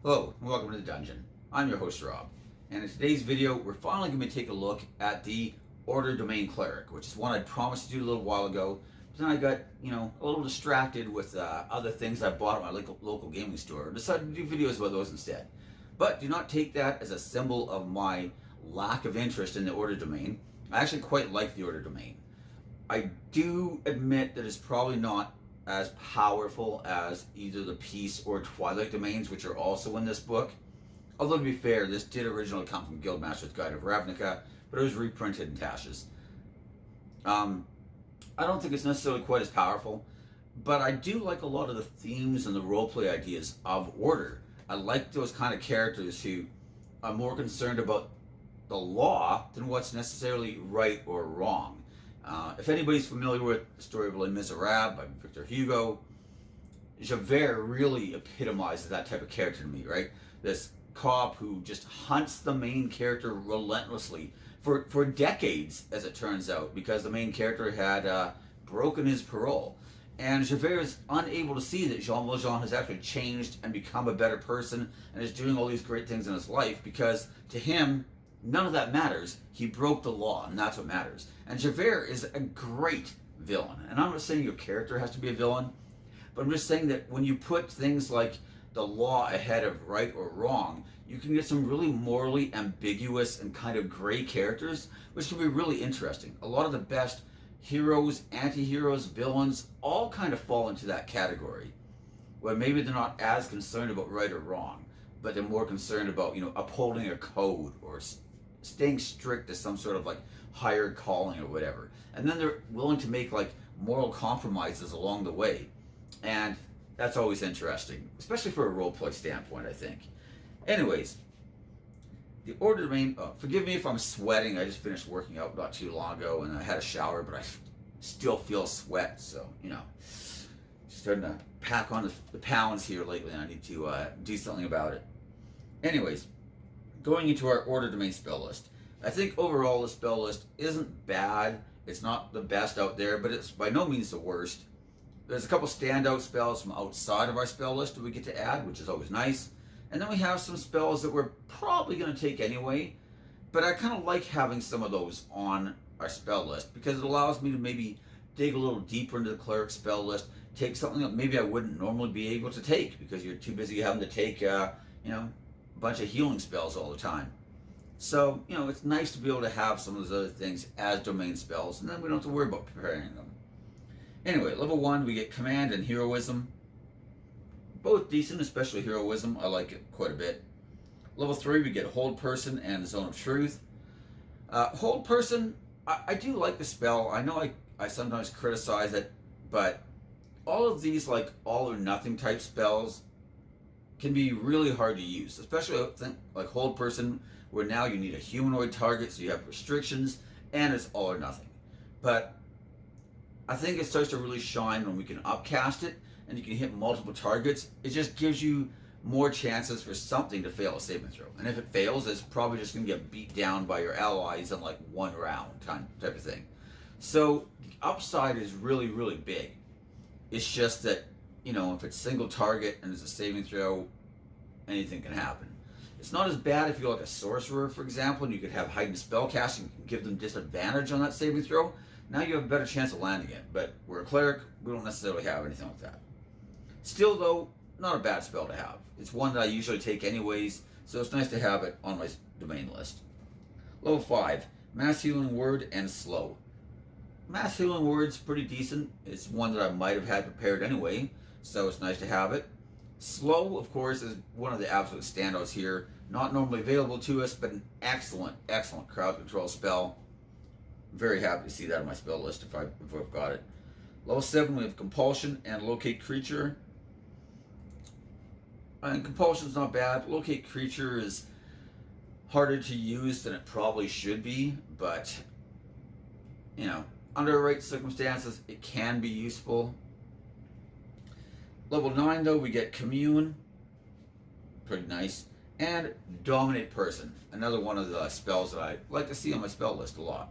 Hello, and welcome to the dungeon. I'm your host Rob, and in today's video we're finally going to take a look at the Order Domain Cleric, which is one I promised to do a little while ago, but then I got, a little distracted with other things I bought at my local gaming store and decided to do videos about those instead. But do not take that as a symbol of my lack of interest in the Order Domain. I actually quite like the Order Domain. I do admit that it's probably not as powerful as either the Peace or Twilight domains, which are also in this book. Although to be fair, this did originally come from Guildmaster's Guide of Ravnica, but it was reprinted in Tasha's. I don't think it's necessarily quite as powerful, but I do like a lot of the themes and the roleplay ideas of Order. I like those kind of characters who are more concerned about the law than what's necessarily right or wrong. If anybody's familiar with the story of Les Miserables by Victor Hugo, Javert really epitomizes that type of character to me, right? This cop who just hunts the main character relentlessly for decades, as it turns out, because the main character had broken his parole. And Javert is unable to see that Jean Valjean has actually changed and become a better person and is doing all these great things in his life, because to him, none of that matters. He broke the law, and that's what matters. And Javert is a great villain. And I'm not saying your character has to be a villain, but I'm just saying that when you put things like the law ahead of right or wrong, you can get some really morally ambiguous and kind of gray characters, which can be really interesting. A lot of the best heroes, anti-heroes, villains, all kind of fall into that category, where maybe they're not as concerned about right or wrong, but they're more concerned about, upholding a code or staying strict to some sort of higher calling or whatever. And then they're willing to make moral compromises along the way. And that's always interesting, especially for a roleplay standpoint, I think. Anyways, the Order Domain, forgive me if I'm sweating. I just finished working out not too long ago and I had a shower, but I still feel sweat. So, starting to pack on the pounds here lately, and I need to do something about it. Anyways, going into our Order Domain spell list. I think overall the spell list isn't bad. It's not the best out there, but it's by no means the worst. There's a couple standout spells from outside of our spell list that we get to add, which is always nice. And then we have some spells that we're probably going to take anyway, but I kind of like having some of those on our spell list because it allows me to maybe dig a little deeper into the cleric spell list, take something that maybe I wouldn't normally be able to take because you're too busy having to take, a bunch of healing spells all the time. So, it's nice to be able to have some of those other things as domain spells, and then we don't have to worry about preparing them. Anyway, level 1, we get Command and Heroism. Both decent, especially Heroism. I like it quite a bit. Level 3, we get Hold Person and Zone of Truth. Hold Person, I do like the spell. I know I sometimes criticize it, but all of these all or nothing type spells can be really hard to use, especially like Hold Person, where now you need a humanoid target, so you have restrictions, and it's all or nothing. But I think it starts to really shine when we can upcast it, and you can hit multiple targets. It just gives you more chances for something to fail a saving throw. And if it fails, it's probably just going to get beat down by your allies in one round type of thing. So the upside is really, really big. It's just that, if it's single target and it's a saving throw, anything can happen. It's not as bad if you're like a sorcerer, for example, and you could have heightened spellcasting and give them disadvantage on that saving throw. Now you have a better chance of landing it. But we're a cleric, we don't necessarily have anything like that. Still, though, not a bad spell to have. It's one that I usually take anyways, so it's nice to have it on my domain list. Level 5, Mass Healing Word and Slow. Mass Healing Word's pretty decent. It's one that I might have had prepared anyway, so it's nice to have it. Slow, of course, is one of the absolute standouts here. Not normally available to us, but an excellent, excellent crowd control spell. Very happy to see that on my spell list if I've got it. Level 7, we have Compulsion and Locate Creature. And Compulsion's not bad. Locate Creature is harder to use than it probably should be, but, under the right circumstances, it can be useful. Level 9, though, we get Commune. Pretty nice. And Dominate Person. Another one of the spells that I like to see on my spell list a lot.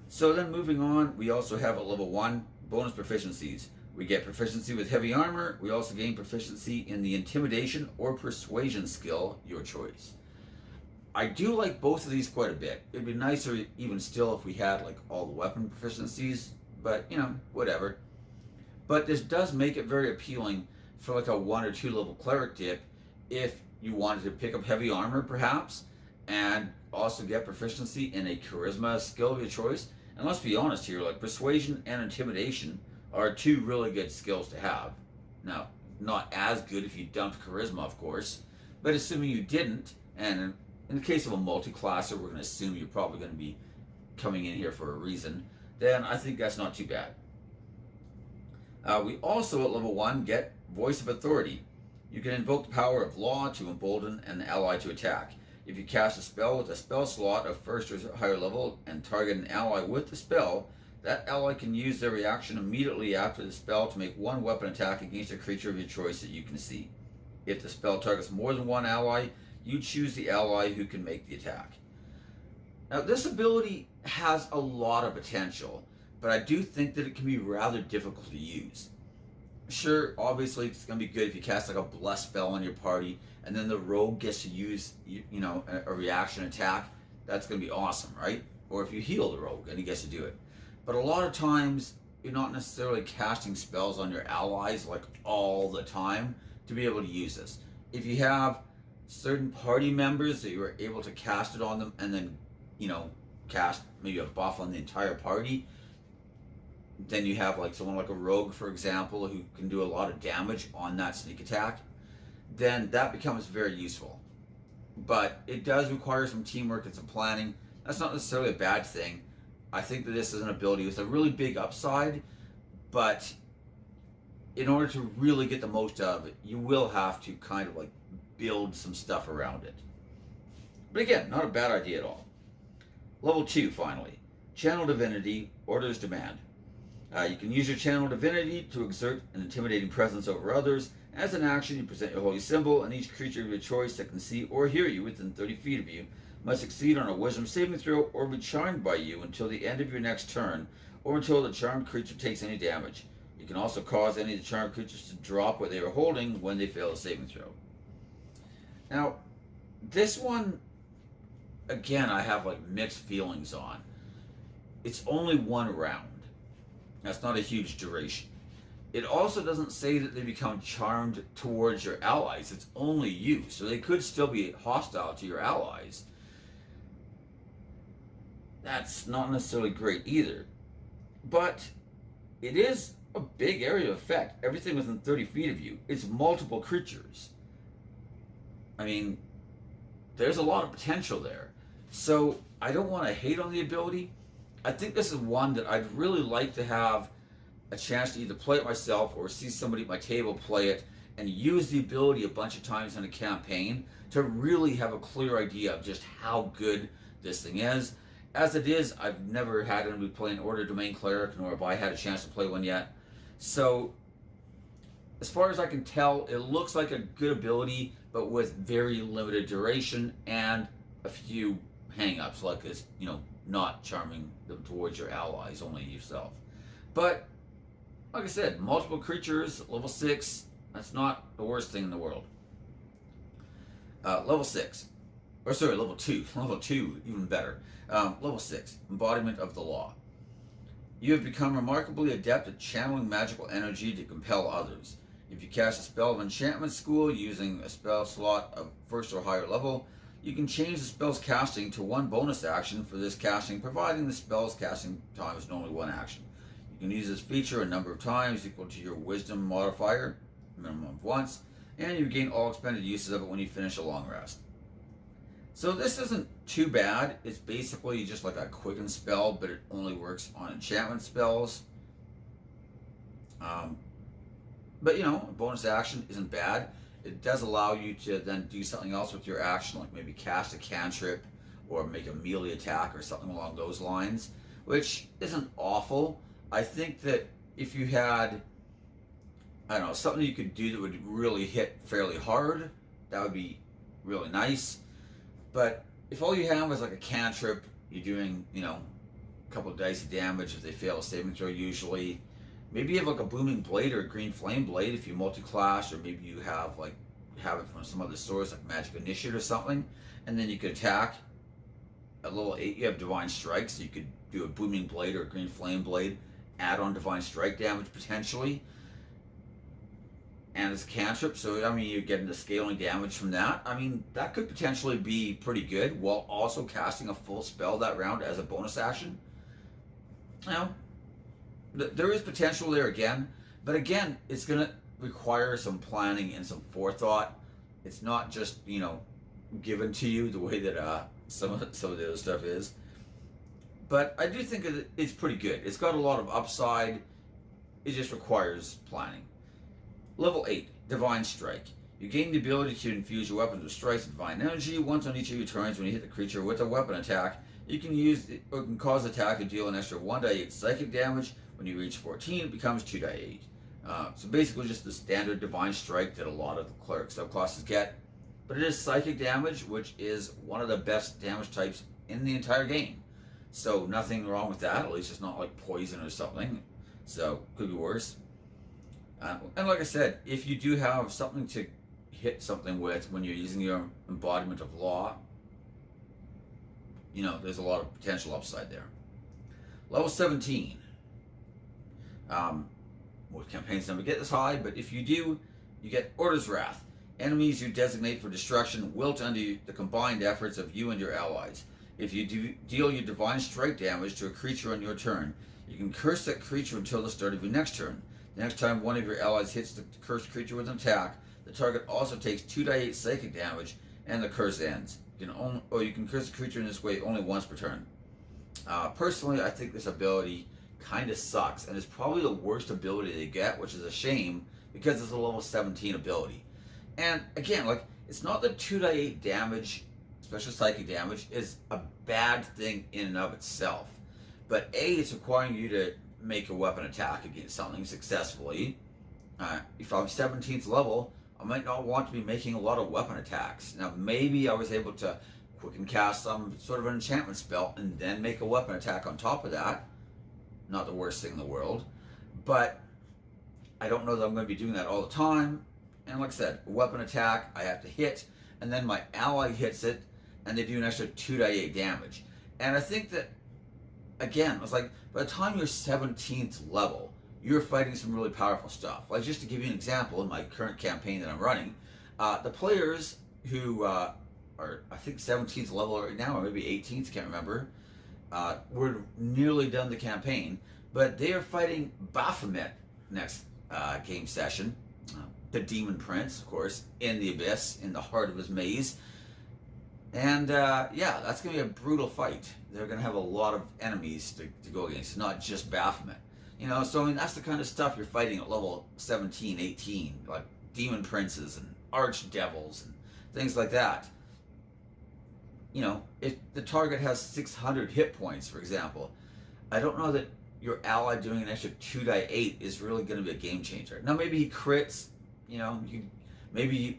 So then moving on, we also have at level 1, bonus proficiencies. We get proficiency with heavy armor. We also gain proficiency in the intimidation or persuasion skill, your choice. I do like both of these quite a bit. It'd be nicer even still if we had like all the weapon proficiencies, but you know, whatever. But this does make it very appealing for like a 1 or 2 level cleric dip if you wanted to pick up heavy armor perhaps and also get proficiency in a charisma skill of your choice. And let's be honest here, like persuasion and intimidation are 2 really good skills to have. Now, not as good if you dumped charisma, of course, but assuming you didn't, and in the case of a multi-classer, we're going to assume you're probably going to be coming in here for a reason, then I think that's not too bad. We also at level 1 get Voice of Authority. You can invoke the power of law to embolden an ally to attack. If you cast a spell with a spell slot of 1st or higher level and target an ally with the spell, that ally can use their reaction immediately after the spell to make 1 weapon attack against a creature of your choice that you can see. If the spell targets more than 1 ally, you choose the ally who can make the attack. Now this ability has a lot of potential, but I do think that it can be rather difficult to use. Sure, obviously it's going to be good if you cast like a bless spell on your party and then the rogue gets to use, you know, a reaction attack. That's going to be awesome, right? Or if you heal the rogue and he gets to do it. But a lot of times you're not necessarily casting spells on your allies like all the time to be able to use this. If you have certain party members that you are able to cast it on them and then, you know, cast maybe a buff on the entire party, then you have like someone like a rogue, for example, who can do a lot of damage on that sneak attack, then that becomes very useful. But it does require some teamwork and some planning. That's not necessarily a bad thing. I think that this is an ability with a really big upside, but in order to really get the most out of it, you will have to kind of like build some stuff around it. But again, not a bad idea at all. Level 2, finally. Channel Divinity, Order's Demand. You can use your Channel Divinity to exert an intimidating presence over others. As an action, you present your holy symbol, and each creature of your choice that can see or hear you within 30 feet of you must succeed on a wisdom saving throw or be charmed by you until the end of your next turn, or until the charmed creature takes any damage. You can also cause any of the charmed creatures to drop what they are holding when they fail a saving throw. Now, this one, again, I have like mixed feelings on. It's only 1 round. That's not a huge duration. It also doesn't say that they become charmed towards your allies. It's only you, so they could still be hostile to your allies. That's not necessarily great either. But it is a big area of effect. Everything within 30 feet of you. It's multiple creatures. I mean, there's a lot of potential there. So I don't want to hate on the ability. I think this is one that I'd really like to have a chance to either play it myself or see somebody at my table play it and use the ability a bunch of times in a campaign to really have a clear idea of just how good this thing is. As it is, I've never had anybody play an Order Domain Cleric, nor have I had a chance to play one yet. So, as far as I can tell, it looks like a good ability, but with very limited duration and a few hang-ups, like this, you know, not charming them towards your allies, only yourself. But, like I said, multiple creatures, level 6, that's not the worst thing in the world. Level 6. Or sorry, level 2. Level 2, even better. Level 6, Embodiment of the Law. You have become remarkably adept at channeling magical energy to compel others. If you cast a spell of enchantment school using a spell slot of 1st or higher level, you can change the spell's casting to 1 bonus action for this casting, providing the spell's casting time is normally 1 action. You can use this feature a number of times equal to your wisdom modifier, minimum of once, and you gain all expended uses of it when you finish a long rest. So this isn't too bad. It's basically just like a quicken spell, but it only works on enchantment spells. But you know, a bonus action isn't bad. It does allow you to then do something else with your action, like maybe cast a cantrip or make a melee attack or something along those lines, which isn't awful. I think that if you had, I don't know, something you could do that would really hit fairly hard, that would be really nice. But if all you have is like a cantrip, you're doing, you know, a couple of dice of damage if they fail a saving throw usually, Maybe you have like a booming blade or a green flame blade if you multi-class, or maybe you have like have it from some other source like Magic Initiate or something, and then you could attack. At level 8 you have Divine Strike, so you could do a booming blade or a green flame blade, add on Divine Strike damage potentially, and it's a cantrip, so I mean you're getting the scaling damage from that. I mean that could potentially be pretty good while also casting a full spell that round as a bonus action. You know, there is potential there again, but again, it's gonna require some planning and some forethought. It's not just, you know, given to you the way that some of the other stuff is. But I do think it's pretty good. It's got a lot of upside. It just requires planning. Level 8, Divine Strike. You gain the ability to infuse your weapons with strikes of divine energy. Once on each of your turns, when you hit the creature with a weapon attack, you can use it, or can cause the attack to deal an extra 1d8 psychic damage. When you reach 14, it becomes 2d8. So basically just the standard Divine Strike that a lot of the cleric subclasses get. But it is psychic damage, which is one of the best damage types in the entire game. So nothing wrong with that, at least it's not like poison or something. So could be worse. And like I said, if you do have something to hit something with when you're using your embodiment of law, you know, there's a lot of potential upside there. Level 17. Most campaigns never get this high, but if you do, you get Order's Wrath. Enemies you designate for destruction wilt under the combined efforts of you and your allies. If you deal your Divine Strike damage to a creature on your turn, you can curse that creature until the start of your next turn. The next time one of your allies hits the cursed creature with an attack, the target also takes 2d8 psychic damage, and the curse ends. You can curse the creature in this way only once per turn. Personally, I think this ability kind of sucks, and it's probably the worst ability they get, which is a shame because it's a level 17 ability. And again, like, it's not that 2d8 damage, especially psychic damage, is a bad thing in and of itself. But A, it's requiring you to make a weapon attack against something successfully. If I'm 17th level, I might not want to be making a lot of weapon attacks. Now, maybe I was able to quicken cast some sort of an enchantment spell and then make a weapon attack on top of that. Not the worst thing in the world. But I don't know that I'm going to be doing that all the time. And like I said, a weapon attack, I have to hit, and then my ally hits it, and they do an extra 2d8 damage. And I think that, again, it's like, by the time you're 17th level, you're fighting some really powerful stuff. Like, just to give you an example, in my current campaign that I'm running, the players who are, I think, 17th level right now, or maybe 18th, can't remember, we're nearly done the campaign, but they are fighting Baphomet next game session. The Demon Prince, of course, in the Abyss, in the heart of his maze. And yeah, that's going to be a brutal fight. They're going to have a lot of enemies to go against, not just Baphomet. You know, so I mean, that's the kind of stuff you're fighting at level 17, 18, like Demon Princes and Archdevils and things like that. You know, if the target has 600 hit points, for example, I don't know that your ally doing an extra 2d8 is really going to be a game changer. Now, maybe he crits. You know, maybe you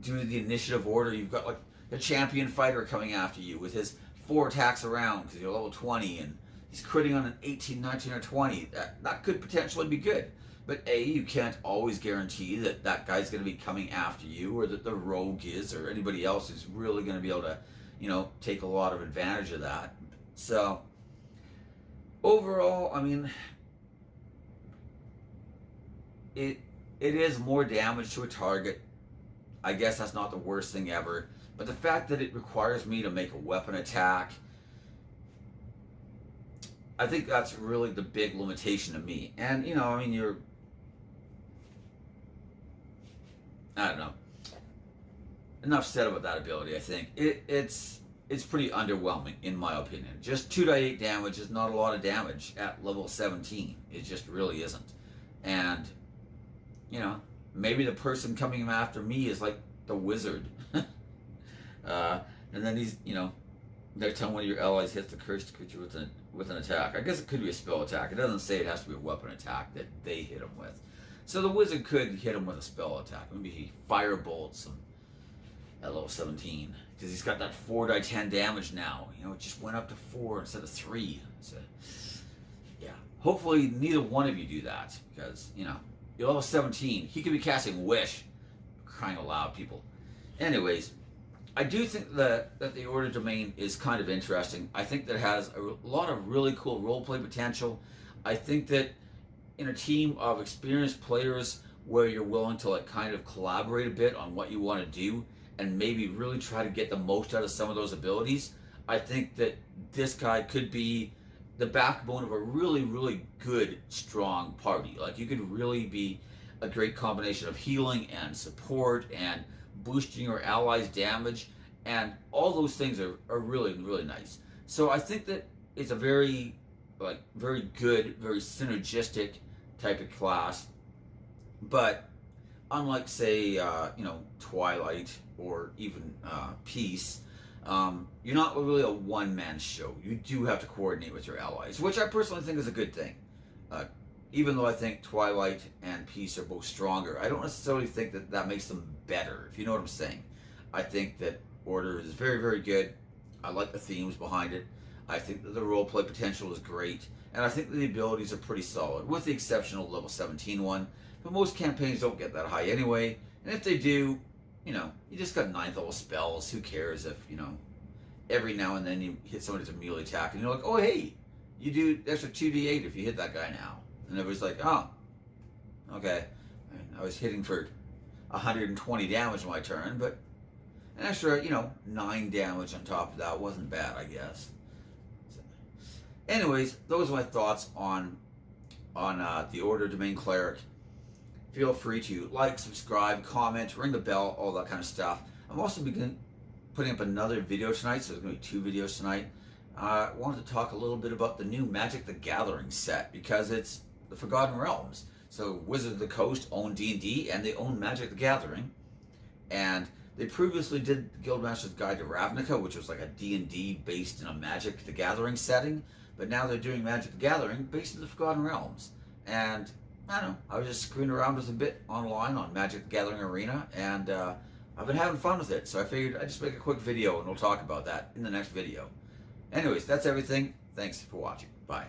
do the initiative order. You've got like a champion fighter coming after you with his 4 attacks around because you're level 20 and he's critting on an 18, 19, or 20. That could potentially be good. But A, you can't always guarantee that that guy's going to be coming after you, or that the rogue is, or anybody else is really going to be able to, you know, take a lot of advantage of that. So overall, I mean, it is more damage to a target. I guess that's not the worst thing ever. But the fact that it requires me to make a weapon attack, I think that's really the big limitation to me. And, you know, I mean, I don't know. Enough said about that ability, I think. It's pretty underwhelming, in my opinion. Just 2d8 damage is not a lot of damage at level 17. It just really isn't. And, you know, maybe the person coming after me is like the wizard. And then he's, you know, next time one of your allies hits the cursed creature with an attack. I guess it could be a spell attack. It doesn't say it has to be a weapon attack that they hit him with. So the wizard could hit him with a spell attack. Maybe he firebolts him at level 17. Because he's got that 4d10 damage now. You know, it just went up to 4 instead of 3. So, yeah. Hopefully neither one of you do that, because, you know, you're level 17. He could be casting Wish. Crying aloud, people. Anyways, I do think that the Order Domain is kind of interesting. I think that it has a lot of really cool roleplay potential. I think that in a team of experienced players where you're willing to like kind of collaborate a bit on what you want to do and maybe really try to get the most out of some of those abilities, I think that this guy could be the backbone of a really, really good, strong party. Like, you could really be a great combination of healing and support and boosting your allies' damage, and all those things are really, really nice. So I think that it's a very good, very synergistic type of class. But unlike, say, Twilight or even Peace, you're not really a one-man show. You do have to coordinate with your allies, which I personally think is a good thing. Even though I think Twilight and Peace are both stronger, I don't necessarily think that that makes them better, if you know what I'm saying. I think that Order is very, very good. I like the themes behind it. I think that the roleplay potential is great. And I think that the abilities are pretty solid, with the exception of level 17 one. But most campaigns don't get that high anyway. And if they do, you just got 9th level spells. Who cares if, every now and then you hit somebody with a melee attack and you're like, oh, hey, you do extra 2d8 if you hit that guy now. And everybody's like, oh, okay. I was hitting for 120 damage my turn, but an extra, 9 damage on top of that wasn't bad, I guess. So, anyways, those are my thoughts on the Order Domain Cleric. Feel free to like, subscribe, comment, ring the bell, all that kind of stuff. I'm also putting up another video tonight, so there's going to be 2 videos tonight. I wanted to talk a little bit about the new Magic the Gathering set, because it's the Forgotten Realms. So Wizards of the Coast own D&D, and they own Magic the Gathering. And they previously did Guildmaster's Guide to Ravnica, which was like a D&D based in a Magic the Gathering setting. But now they're doing Magic the Gathering based in the Forgotten Realms. And I don't know, I was just screwing around with a bit online on Magic the Gathering Arena, and I've been having fun with it. So I figured I'd just make a quick video, and we'll talk about that in the next video. Anyways, that's everything. Thanks for watching. Bye.